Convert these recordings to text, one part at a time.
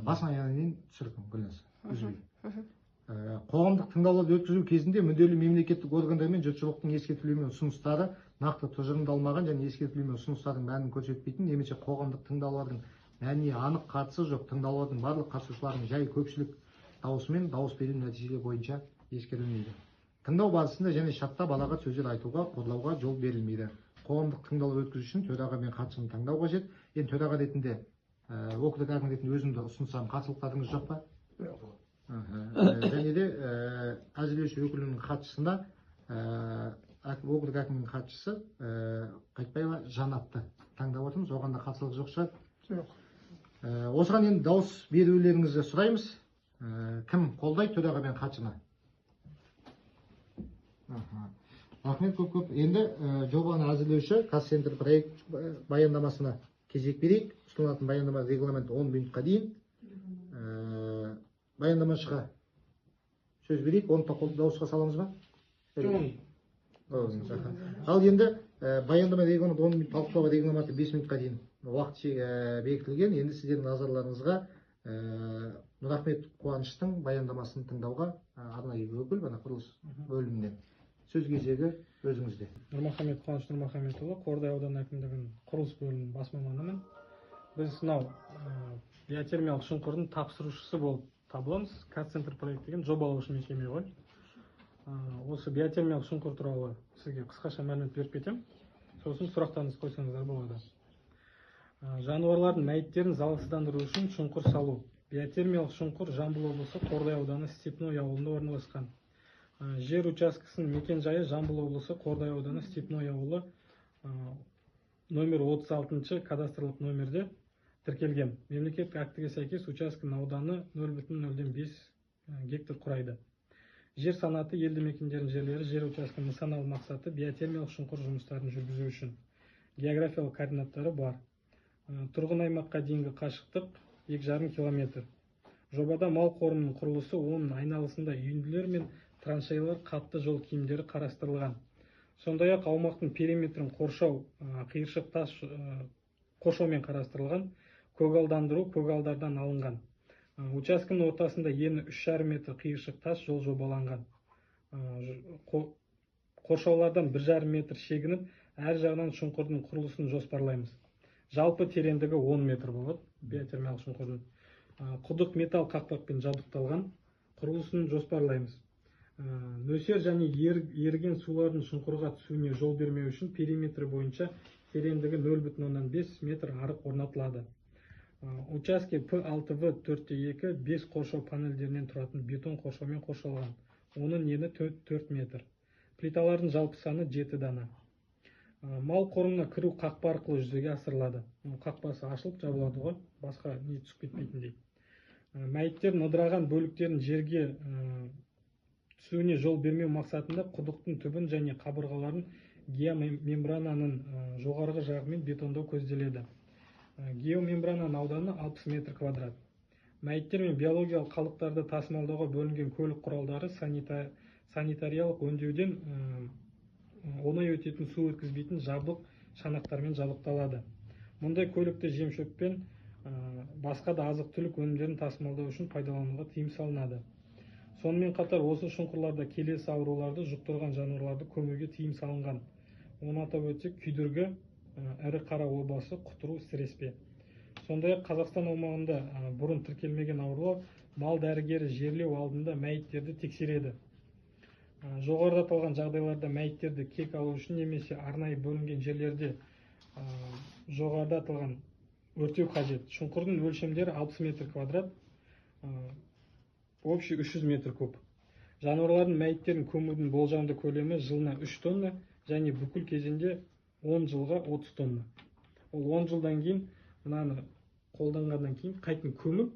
басын аяғына дейін түсірдім Гүлназ үзбей. Қоғамдық тыңдауларды өткізу кезінде мүдделі мемлекеттік органдар мен жұртшылықтың ескертулері мен ұсыныстары нақты тұжырымдалмаған және ескертулер мен ұсыныстардың мәнін көрсетпейтін немесе қоғамдық тыңдаулардың мәніне анық қатысы жоқ тыңдаулардың барлық қатысушыларының жай көпшілік дауысымен дауыс беру нәтижелері бойынша ескерілмейді. Тыңдау барысында және чатта балағат сөздер айтуға, қорлауға жол берілмейді. Қоғамдық тыңдаулар өткізу үшін төраға мен хатшыны таңдау қажет. Енді төраға ретінде округ әкімі ретінде өзімді ұсынсам, қарсылықтарыңыз жоқ па? Және де әзірлеуші өкілінің хатшысына округ әкімінің хатшысы Қайтпаева Жанатты таңдап отырмыз. Оған да қарсылық жоқ шығар? Жоқ. Осыған енді дауыс берулеріңізді сұраймыз. Кім қолдайды төраға мен хатшыны? Рахмет көп. Енді жобаны әзірлеуші Қазцентр проект баяндамасына кезек берейік. Ұсынылатын баяндама регламенті 10 минутқа дейін. Баяндамашыға сөз берейік. Оны дауысқа саламыз ба? Ал енді баяндама регламенті 10 минут, талқылауға регламенті 5 минутқа дейін уақыт бекітілген. Енді сіздердің назарларыңызға Нұрахмет Қуаныштың баяндамасын тыңдауға арнайы өкіл құрылыс бөлімінен. Сөз кезегі өзіңізде. Нұрмахамет Қуаныш Нұрмахаметұлы, Қордай ауданы әкімдігінің құрылыс бөлімінің бас маманымын. Біз мынау биотермиялық шұңқырдың тапсырушысы болып табыламыз. Қазцентр проект деген жобалаушы мекеме ғой. Осы биотермиялық шұңқыр туралы сізге қысқаша мәлімет беріп кетемін. Сосын сұрақтарыңыз қойсаңыздар болады. Жануарлардың мәйіттерін залалсыздандыру үшін шұңқыр салу. Биотермиялық шұңқыр Жамбыл облысы Қордай ауданы Степной ауылында орналасқан. Жер учаскесінің мекен жайы Жамбыл облысы Қордай ауданы Степной ауылы номер 36 кадастрлық номерде тіркелген. Мемлекеттік актіге сәйкес учаскенің ауданы 0,05 гектар құрайды. Жер санаты елді мекендердің жерлері жер учаскенің нысаналы мақсаты биотермиялық шұңқыр жұмыстарын жүргізу үшін. Географиялық координаттары бар. Тұрғын аймаққа дейінгі қашықтық 2,5 километр. Жобада мал қорының құрылысы, оның айналысында үйінділер мен траншейлар, қатты жол киімдері қарастырылған. Сондай-ақ аумақтың периметрін қоршау, қиыршық тас қоршаумен қарастырылған, көгалдандыру көгалдардан алынған. Учаскенің ортасында ені 3,5 метр қиыршық тас жол жобаланған. Қоршаулардан 1,5 метр шегініп, әр жағынан шұңқырдың құрылысын жоспарлаймыз. Жалпы тереңдігі 10 метр болады биотермиялық шұңқырдың. Құдық металл қақпақпен жабдықталған құрылысын жоспарлаймыз. Нөсер және еріген сулардың шұңқырға түсуіне жол бермеу үшін периметр бойынша тереңдігі 0,5 метр арық орнатылады. Учаске P6V4-2 5 қоршау панельдерінен тұратын бетон қоршаумен қоршалған. Оның ені 4 метр. Плиталардың жалпы саны 7 дана. Мал қорына кіру қақпа арқылы жүзеге асырылады. Қақпасы ашылып жабылады ғой, басқа не түсіп кетпейтіндей. Мәйіттердің ыдыраған бөліктерін жерге түсуіне жол бермеу мақсатында құдықтың түбін және қабырғаларын геомембрананың жоғарғы жағымен бетондау көзделеді. Геомембрананың ауданы 60 метр квадрат. Мәйіттер мен биологиялық қалдықтарды тасымалдауға бөлінген көлік құралдары санитариялық өңдеуден оңай өтетін су өткізбейтін жабық шанақтармен жабдықталады. Мұндай көлікті жем-шөппен басқа да азық-түлік өнімдерін тасымалдау үшін пайдалануға тыйым салынады. Сонымен қатар осы шұңқырларда келесі ауруларды жұқтырған жануарларды көмуге тыйым салынған. Оны атап өтсек, күйдіргі, ірі қара обасы, құтыру, сіреспе. Сондай-ақ Қазақстан аумағында бұрын тіркелмеген аурулар мал дәрігері жерлеу алдында мәйіттерді тексереді. Жоғарыда аталған жағдайларда мәйіттерді кек алу үшін немесе арнайы бөлінген жерлерде жоғарыда аталған өртеу қажет. Шұңқырдың өлшемдері 60 метр квадрат, общий 300 метр куб. Жануарлардың мәйіттерін көмудің болжамды көлемі жылына 3 тонна және бүкіл кезеңде 10 жылға 30 тонна. Ол 10 жылдан кейін, мынаны қолданғаннан кейін қайтын көміп,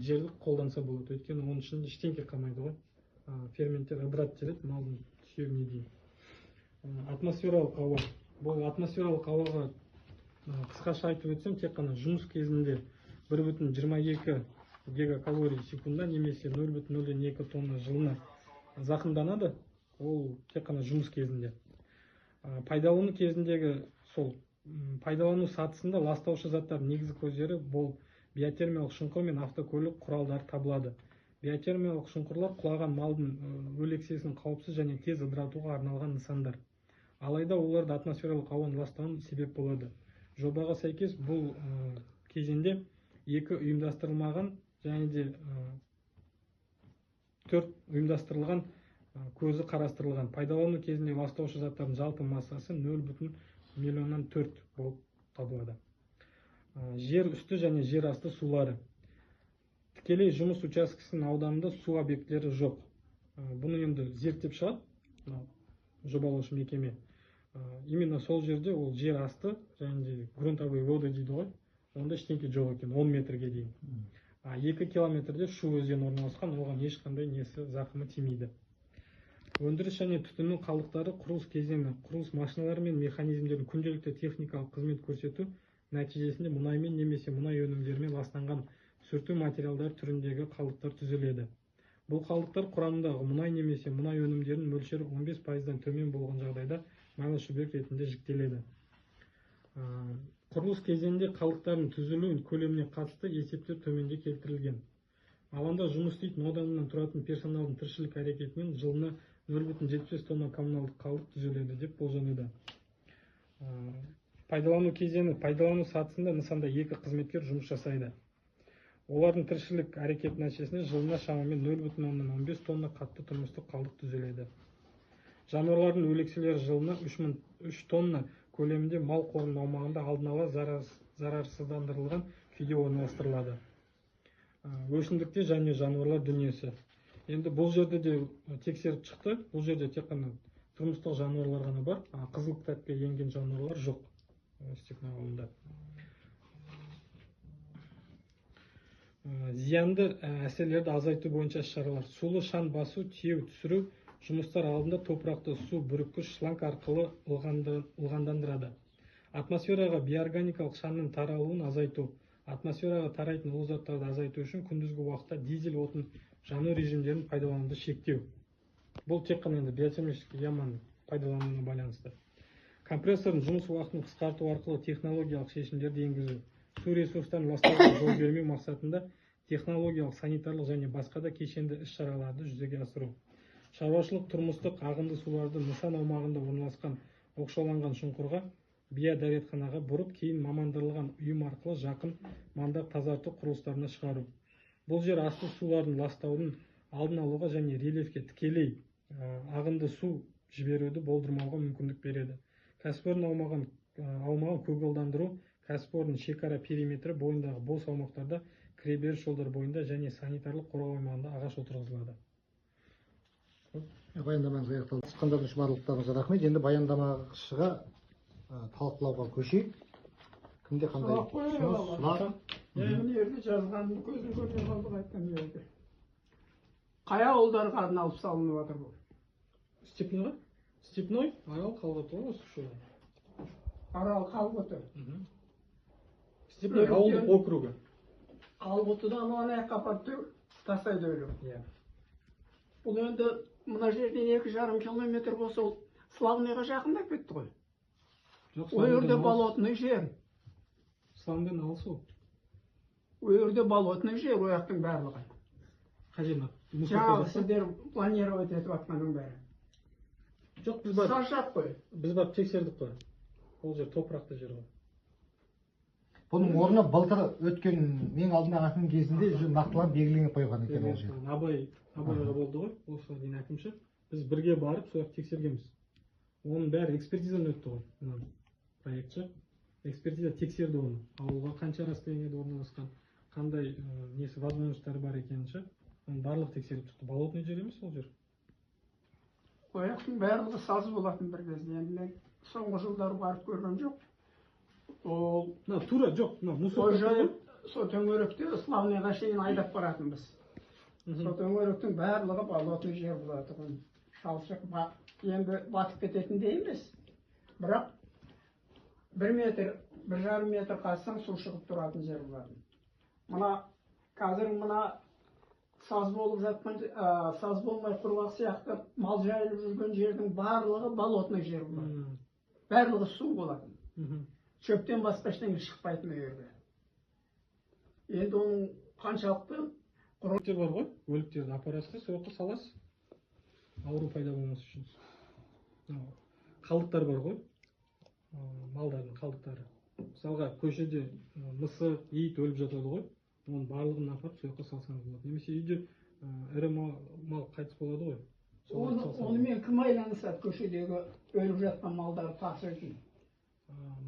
жерді қолданса болады. Өйткені оның ішінде ештеңе қалмайды ғой. Ферменттер ыбырат келеді малдың сүйегіне дейін. Атмосфералық ауа. Бұл атмосфералық ауаға қысқаша айтып өтсем, тек қана жұмыс кезінде 1,22 гигакалорий секундда немесе 0,02 тонна жылына зақымданады. Ол тек қана жұмыс кезінде. Пайдалану кезіндегі сол пайдалану сатысында ластаушы заттар негізгі көздері болып биотермиялық шұңқыр мен автокөлік құралдары табылады. Биотермиялық шұңқырлар құлаған малдың өлексесін қауіпсіз және тез ыдыратуға арналған нысандар. Алайда оларды атмосфералық ауаның ластауына себеп болады. Жобаға сәйкес бұл кезеңде екі ұйымдастырылмаған және де 4 ұйымдастырылған көзі қарастырылған. Пайдалану кезінде ластаушы заттардың жалпы массасы 0,4 миллионнан болып табылады. Жер үсті және жер асты сулары. Тікелей жұмыс учаскесінің ауданында су объектілері жоқ. Бұны енді зерттеп шығады жобалаушы мекеме. Именно сол жерде ол жер асты және де грунтовые воды дейді ғой. Онда ештеңке жоқ екен 10 метрге дейін. 2 километрде Шу өзені орналасқан, оған ешқандай зақымы тимейді. Өндіріс және түтіннің қалдықтары құрылыс кезеңі, құрылыс машиналары мен механизмдердің күнделікті техникалық қызмет көрсету нәтижесінде мұнаймен немесе мұнай өнімдерімен ластанған сүрту материалдар түріндегі қалдықтар түзіледі. Бұл қалдықтар құрамындағы мұнай немесе мұнай өнімдерінің мөлшері 15%-дан төмен болған жағдайда майлы шүберек ретінде жіктеледі. Құрылыс кезеңінде қалдықтардың түзілу көлеміне қатысты есептер төменде келтірілген. Алаңда жұмыс істейтін оданнан тұратын персоналдың тіршілік әрекетімен жылына 0,75 тонна коммуналдық қалдық түзіледі деп болжануда. Пайдалану кезеңі, пайдалану сатысында нысанда 2 қызметкер жұмыс жасайды. Олардың тіршілік әрекет нәтижесінде жылына шамамен 0,15 тонна қатты тұрмыстық қалдық түзіледі. Жануарлардың өлекселері жылына 3 тонна көлемінде мал қорының аумағында алдын ала зарарсыздандырылған күйде орналастырылады. Өсімдікте және жануарлар дүниесі. Енді бұл жерде де тексеріп шықты. Бұл жерде тек қана тұрмыстық жануарлар ғана бар. Қызыл кітапқа енген жануарлар жоқ. Степной ауылында. Зиянды әсерлерді азайту бойынша шаралар. Сулы шаң басу, тиеу, түсіру жұмыстар алдында топырақты су бүріккіш шланг арқылы ылғандандырады. Атмосфераға биоорганикалық шаңның таралуын азайту. Атмосфераға тарайтын улы заттарды азайту үшін күндізгі уақытта дизель отын жану режимдерін пайдалануды шектеу. Бұл тек қана енді биотермический яманың пайдалануына байланысты. Компрессордың жұмыс уақытын қысқарту арқылы технологиялық шешімдерді енгізу. Су ресурстарын ластауға жол бермеу мақсатында технологиялық, санитарлық және басқа да кешенді іс-шараларды жүзеге асыру. Шаруашылық тұрмыстық ағынды суларды нысан аумағында орналасқан оқшауланған шұңқырға биодәретханаға бұрып, кейін мамандырылған ұйым арқылы жақын маңда тазарту құрылыстарына шығару. Бұл жер асты сулардың ластаудың алдын алуға және рельефке тікелей ағынды су жіберуді болдырмауға мүмкіндік береді. Кәсіпорын аумағын көгалдандыру, кәсіпорын шекара периметрі бойындағы бос аумақтарда, кіреберіс жолдар бойында және санитарлық қорғау аймағында ағаш отырғызылады. Баяндамаңыз аяқталды. Қандардың шұбарлықтарыңызға рахмет. Енді баяндамашыға талқылауға көшейік. Кімде қандай сұрақ? Мына жерде жазғанын көзім көрмей қалдық айтқан жерде. Қай ауылдарға арналып салынып жатыр бұл? Степнойға? Степной? Арал қалғыты ғой осы шоу. Арал қалғыты. Степной ауылдық округі. Қалғытыдан оны қапатты тастайды өлі. Бұл енді мына жерден 2,5 километр болса, ол Славныйға жақындап кетті ғой. Ол жерде болотный жер. Славныйдан алыс ол. Ол жерде болотный жер, ояқтың барлығы. Қажет. Жаңағы сіздер планировать етіп жатқаның бәрі. Жоқ, біз бар. Саржақ қой. Біз бар тексердік қой. Ол жер топырақты жер ғой. Бұның орны былтыр өткен мен алдында әкім кезінде уже нақтылап белгіленіп қойған екен ол жер. Абайға болды ғой, осыған дейін әкімші. Біз бірге барып сояқ тексергенбіз. Оның бәрі экспертизадан өтті ғой. Проектші экспертиза тексерді оны. Ауылға қанша расстояниеде орналасқан, қандай несі возможностьтары бар екенінше. Оның барлық тексеріп шықты. Болотный жер емес ол жер. Ояқтың барлығы саз болатын бір кезде. Енді мен соңғы жылдары барып көрген жоқ. Ол тура жоқ, мусор сол төңіректе Славныйға шейін айдап баратынбыз. Сол төңіректің барлығы болотный жер болады. Шалшық енді батып кететіндей емес. Бірақ 1,5 метр қазсаң су шығып тұратын жер болады. Мына қазір мына саз болып жатқан, саз болмай құрғақ сияқты мал жайылып жүрген жердің барлығы болотный жер болады. Барлығы су болады. Шөптен басқа ештеңе шықпайтын жерде. Енді оның қаншалықты өліктер бар ғой, өліктерді апарасыз да сол жаққа саласыз, ауру пайда болмас үшін. Қалдықтар бар ғой, малдардың қалдықтары. Мысалға көшеде мысық, ит өліп жатады ғой, оның барлығын апарып сол жаққа салсаңыз болады. Немесе үйде ірі мал қайтыс болады ғой. Онымен кім айланысады, көшедегі өліп жатқан малдарды тапсырып кейін?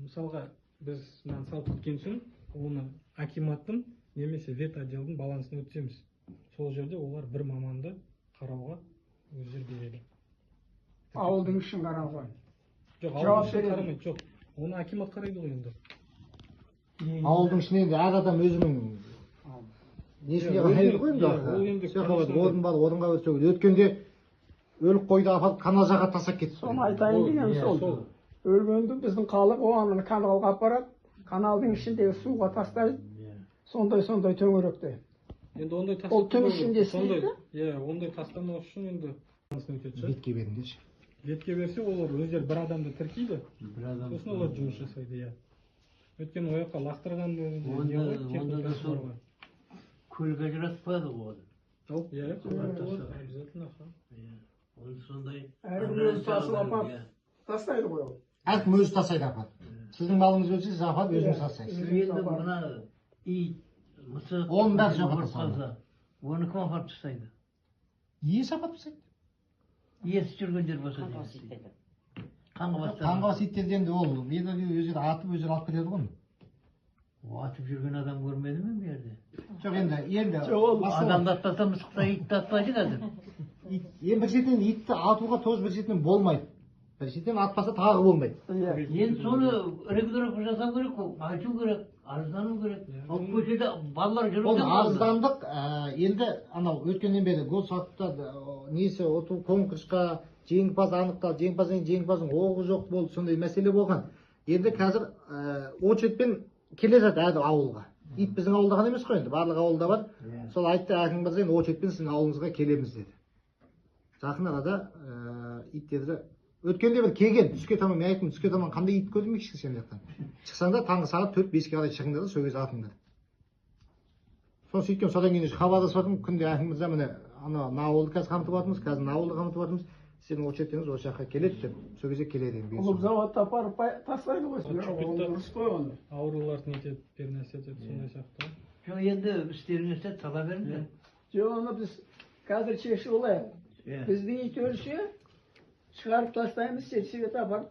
Мысалға біз мынаны салып кеткен соң оны акиматтың немесе вет отделдің балансына өтсеміз, сол жерде олар бір маманды қарауға өздері береді. Ауылдың ішін қарауға. Жоқ, Жауап ауылдың ішін береді. қарамайды, жоқ. Оны акимат қарайды ғой енді. Ауылдың ішінде енді әр адам өзінің несіне қарайды ғой енді. Орын бар, орынға өтсе өткенде өлік қойды апарып каналжаға тастап кетті. Соны айтайын деген сол. Өлгенді біздің халық оған каналға апарады, каналдың ішіндегі суға тастайды. Сондай төңіректе. Енді ондай Ол түн ішінде істейді? Ондай тастамау үшін енді өтеді. Бетке беріңдерші. Бетке берсе олар өздері бір адамды тіркейді. Сосын олар жұмыс жасайды, Өткен ояққа лақтырған онда да сол көлге жаратпады ғой. Обязательно. Оны сондай Әркім өзі тасып апарып тастайды ғой ол. Әркім өзі тастайды апарып. Сіздің малыңыз өлсе, сіз апарып өзіңіз тастайсыз. енді мына ит, мысық, Оның бәрі жоққа тасталады. Оны кім апарып тастайды? Иесі апарып тастайды. Иесі жүргендер болса Қаңғыбас иттерді енді ол өздері атып өздері алып кетеді ғой. Атып жүрген адам көрмеді ме бұл жерде? Жоқ енді Адамды аттаса мысықта итті атпайды қазір. Ең бір шетінен итті атуға тоз бір шетінен болмайды. Бір шетінен атпаса тағы болмайды. Енді соны регулировка жасау керек қой, айту керек, арыздану керек. Ал көшеде балалар жүріп Ол арыздандық енді анау өткеннен бері гол сатыпта несі конкурсқа жеңімпаз анықталды, жеңімпаздың оғы жоқ болды, сондай мәселе болған. Енді қазір очередьпен келе жатыр әр ауылға. Ит біздің ауылда ғана емес қой енді, барлық ауылда бар. Сол айтты әкім мырза, енді очередьпен сіздің ауылыңызға келеміз деді. Жақын арада иттерді өткенде бір келген, түске таман, мен айттым, түске таман қандай ит көрдім ме сен жақтан. Шықсаңдар таңғы сағат 4-5-ге қарай шығыңдар да, сол кезде атыңдар. Сөйткен, содан кейін хабарласып жатырмын, күнде әкім мырза міне ана ауылды қазір қамтып жатырмыз, қазір ауылды қамтып жатырмыз. Сенің очередіңіз осы жаққа келеді деп, сол кезде келеді енді. Ұлып заводта апарып тастайды ғой. Дұрыс қой оны. Ауруларды нетеді, бір нәрсе етеді, сондай сияқты. Жоқ, енді істеріңізді сала беріңдер. Жоқ, оны біз қазір шешіп алайық. Біздің ит өлсе, шығарып тастаймыз, сельсовет апарып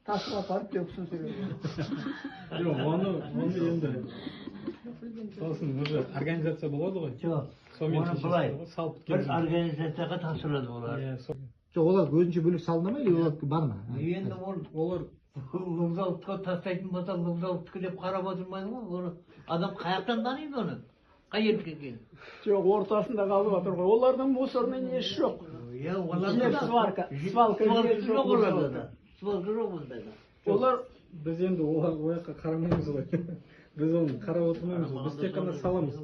тасып апарып төксін сөйлейді. Жоқ, оны енді сосын уже организация болады ғой. Жоқ, оны былай, бір организацияға тапсырады олар. Жоқ, олар өзінше бөлек салына ма, или олар бар ма? Енді олар лұғзауытқа тастайтын болса, лұғзауытқа деп қарап отырмайды ғой. Адам қаяқтан таниды оны? Қай елге келді? Жоқ, ортасында қалып жатыр ғой. Олардың мусорный несі жоқ. Свалка жоқ оларда да. Свалка жоқ онда да. Олар біз енді ояққа қарамаймыз ғой. Біз оны қарап отырмаймыз ғой. Біз тек қана саламыз.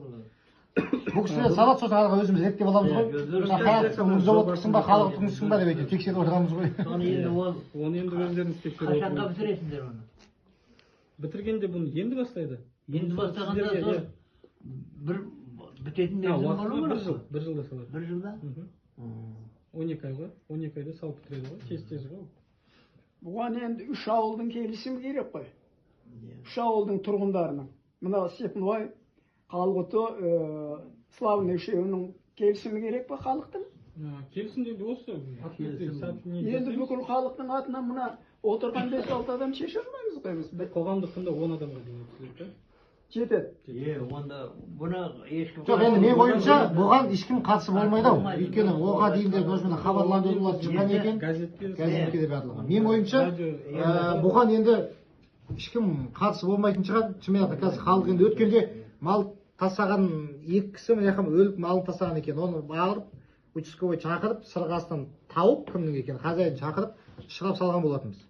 Бұл кісілер салат, сосын араға өзіміз реттеп аламыз ғой. Завод қысың ба, халық тұрмысың ба деп екен, тексеріп отырамыз ғой. Оны енді өздеріңіз тексеріп отырмыз. Қашанға бітіресіңдер оны? Бітіргенде бұны енді бастайды. Енді бастағанда сол бір бітетін мерзім бар ғой? Бір жылда салады. Бір жылда? 12 ай ғой, 12 айда салып бітіреді ғой, тез ғой. бұған енді 3 ауылдың келісімі керек қой. 3 ауылдың тұрғындарының. Мына Степновай, Қалғұты, Славный үшеуінің келісімі керек па халықтың? Келісім дейді осы. Енді бүкіл халықтың атынан мына отырған 5-6 адам шеше алмаймыз ғой біз. Қоғамдық қында 10 адамға дейін өткізеді. Жетеді. Онда бұны ешкім... Жоқ, енді мен ойымша бұған ешкім қатысы болмайды ау. Өйткені оға дейін де өзімен хабарландырулар шыққан екен. Газетке де барлығы. Мен ойымша бұған енді ешкім қатысы болмайтын шығар. Шынымен қазір халық енді өткенде мал тастаған екі кісі өліп малын тастаған екен. Оны бағырып, участковой шақырып, сырғасынан тауып, кімнің екен, хозяин шақырып, шығарып салған болатынбыз.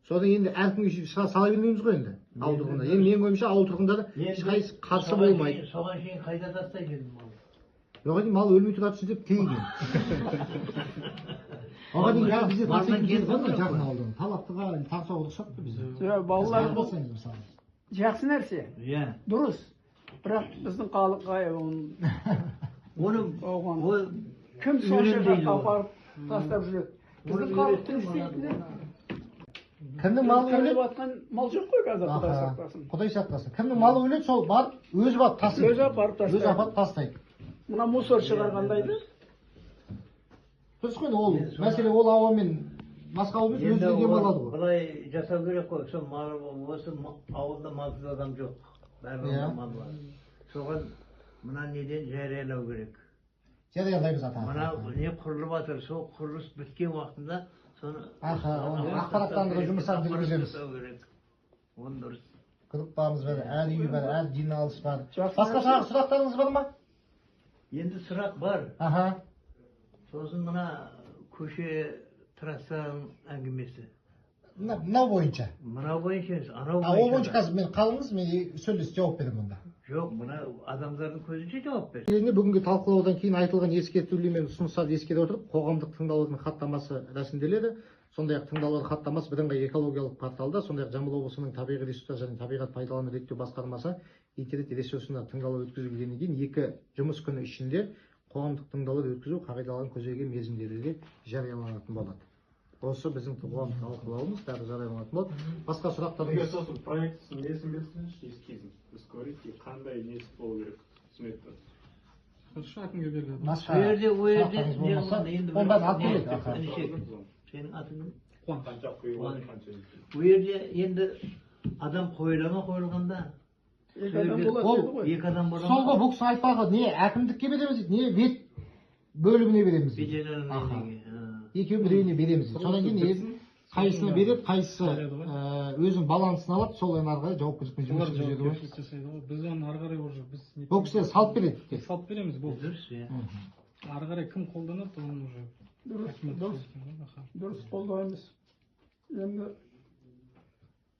Содан енді әркімге сала бермейміз ғой енді ауыл тұрғындары. Енді менің ойымша ауыл тұрғындары ешқайсысы қатысы болмайды. Соған шейін қайда тастайды енді мал? Оған дейін мал өлмей тұрады деп тейген. Оған дейін жаңағы бізде тастайтын ғой жақын ауылдан. Талаптыға таңсауға рұқсат па бізде? Балалар жақсы нәрсе. Дұрыс. бірақ біздің халыққа Оны оған ол кім сонша үйренбейді жаққа ол. апарып тастап жүреді? Біздің халықтың істейтіні Кімнің малы кіріп өледі? жатқан мал жоқ қой қазір, Құдай Аха, сақтасын. Құдай сақтасын. Кімнің малы өледі, сол барып өзі барып тастайды. Өзі апарып тастайды. Өзі апарып тастайды. Мына мусор шығарғандай да. Дұрыс қой, ол мәселе ол ауамен басқа ауамен енді өзі дем алады ғой. былай жасау керек қой. Сол осы ауылда малсыз адам жоқ. Бәрі мал бар. Соған мына неден жариялау керек. Жариялаймыз ата. Мына не құрылып жатыр, сол құрылыс біткен уақытында соны Оны ақпараттандыру жұмыстарын жүргіземіз. Оны дұрыс. Группамыз бар, әр үй бар, әр жиналыс бар. Жақсы Басқа нәрсе. сұрақтарыңыз бар ма? Енді сұрақ бар. Аха. Сосын мына көше трассаның әңгімесі. Мынау бойынша. Мынау бойынша емес, анау Ол бойынша бойынша. қазір мен қалыңыз, мен сөйлесіп жауап беремін онда. Жоқ, мына адамдардың көзінше жауап бер. Бүгінгі талқылаудан кейін айтылған ескертулер мен ұсыныстарды ескере отырып, қоғамдық тыңдаулардың хаттамасы рәсімделеді. Сондай-ақ тыңдаулар хаттамасы бірыңғай экологиялық порталда, сондай-ақ Жамбыл облысының табиғи ресурстар және табиғат пайдалану реттеу басқармасы интернет ресурсында тыңдалу өткізілгеннен кейін 2 жұмыс күні ішінде қоғамдық тыңдаулар өткізу қағидаларын көзделген мерзімдерде де жарияланатын болады. Осы біздің қоғамдық талқылауымыз бәрі жарияланатын болады. Басқа сұрақтарыңыз? Сосын проектісін несін берсеңізші, эскизін. Біз көрейік, қандай несі болу керек, түсінетті. Хорошо, әкімге беріледі. Басқа О жерде сұрақтарыңыз болмаса, оны бәрін алып келеді. Аха. Сенің атың Қанша құйылған, қанша бұл жерде енді адам қойыла қойылғанда Екі адам болады Ол деді ғой. екі адам болады сол ғой, бұл кісі айтпағы не әкімдікке береміз дейді, не вет бөліміне береміз дейді. беделінің Аха. неге. Екеуі біреуіне береміз дейді. Содан кейін қайсысына береді, қайсысы өзінің балансын алады, сол ары қарай жауапкершілікпен жұмыс Олар жүргізеді ғой. жауапкершілік жасайды ғой. Біз оны ары қарай уже біз Бұл кісілер салып береді. біз салып береміз бұл. Дұрыс, иә. Ары қарай кім қолданады, оны уже Дұрыс, әкімет дұрыс, шешеді ғой, аха. дұрыс қолдаймыз. Енді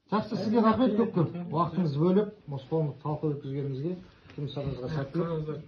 Жақсы, сізге рахмет көп. Уақытыңызды бөліп, осы қоғамдық талқы өткізгенімізге, жұмыстарыңызға сәттілік.